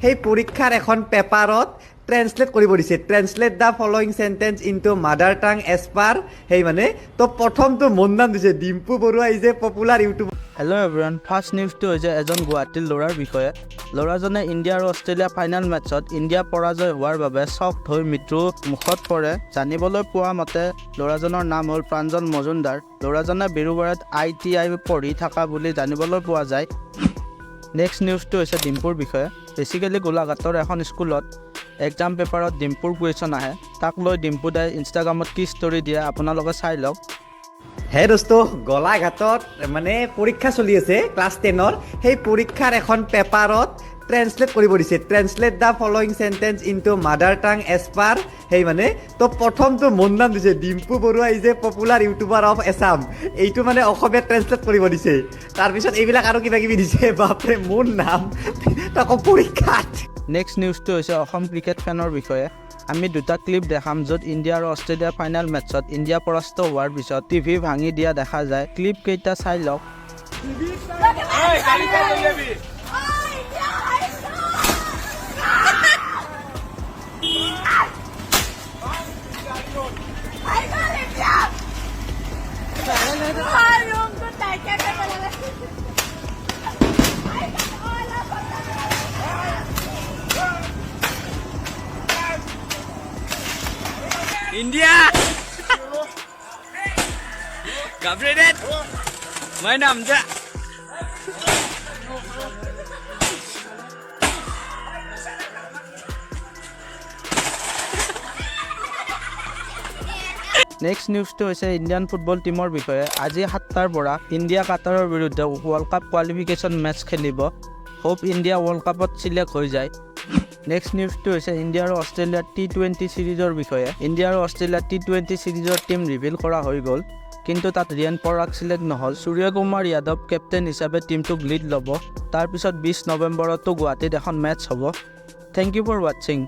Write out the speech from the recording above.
সেই পৰীক্ষাৰ এখন পেপাৰত ট্ৰেন্সলেট কৰিব দিছে translate the following sentence into mother tongue as per সেই মানে তো প্ৰথমটো মন নাম দিছে Dimpu Barua is a popular YouTuber. Hello' everyone, first নিউজটো হৈছে এজন গুৱাহাটীৰ ল'ৰাৰ বিষয়ে। ল'ৰাজনে ইণ্ডিয়া আৰু অষ্ট্ৰেলিয়া ফাইনেল মেটছত ইণ্ডিয়া পৰাজয় হোৱাৰ বাবে শ্বকড হৈ মৃত্যু মুখত পৰে। জানিবলৈ পোৱা মতে ল'ৰাজনৰ নাম হ'ল প্ৰাঞ্জল মজুমদাৰ। ল'ৰাজনে বেৰুবাৰীত ITI পঢ়ি থকা বুলি জানিবলৈ পোৱা যায়। নেক্সট নিউজটো হৈছে ডিম্পুৰ বিষয়ে। বেচিকেলি গোলাঘাটৰ এখন স্কুলত এক্সাম পেপাৰত ডিম্পুৰ কুৱেশ্যন আহে। তাক লৈ ডিম্পু দাই ইনষ্টাগ্ৰামত কি ষ্টৰি দিয়ে আপোনালোকে চাই লওক। হে দোস্ত, গোলাঘাটত মানে পৰীক্ষা চলি আছে ক্লাছ 10ৰ। সেই পৰীক্ষাৰ এখন পেপাৰত ট্ৰেন্সলেট কৰিব দিছে translate the following sentence into mother tongue as per সেই মানে তো প্ৰথমটো মন নাম দিছে Dimpu Barua is a popular YouTuber of Assam. এইটো মানে অসমীয়াত ট্ৰেন্সলেট কৰিব দিছে। তাৰপিছত এইবিলাক আৰু কিবা কিবি দিছে। বাপৰে, মোৰ নাম তাকো পৰীক্ষাত। নেক্সট নিউজটো হৈছে অসম ক্ৰিকেট ফেনৰ বিষয়ে। আমি দুটা ক্লিপ দেখাম য'ত ইণ্ডিয়া আৰু অষ্ট্ৰেলিয়া ফাইনেল মেটছত ইণ্ডিয়া পৰাস্ত হোৱাৰ পিছত টিভি ভাঙি দিয়া দেখা যায়। ক্লিপ কেইটা চাই লওক। India! Gabriel! My name is next নিউজটো হৈছে ইণ্ডিয়ান ফুটবল টীমৰ বিষয়ে। আজি 7টাৰ পৰা ইণ্ডিয়া কাটাৰৰ বিৰুদ্ধে ৱৰ্ল্ড কাপ কোৱালিফিকেশ্যন মেটচ খেলিব। হোপ ইণ্ডিয়া ৱৰ্ল্ড কাপত চিলেক্ট হৈ যায়। নেক্সট নিউজটো হৈছে ইণ্ডিয়া আৰু অষ্ট্ৰেলিয়াৰ T20 ছিৰিজৰ বিষয়ে। ইণ্ডিয়া আৰু অষ্ট্ৰেলিয়াৰ T20 ছিৰিজৰ টীম ৰিভিল কৰা হৈ গ'ল, কিন্তু তাত ৰিয়ান পৰাগ চিলেক্ট নহ'ল। সূৰ্যকুমাৰ যাদৱ কেপ্টেইন হিচাপে টীমটোক লিড ল'ব। তাৰপিছত 20 নৱেম্বৰতো গুৱাহাটীত এখন মেটচ হ'ব। Thank you for ৱাটছিং।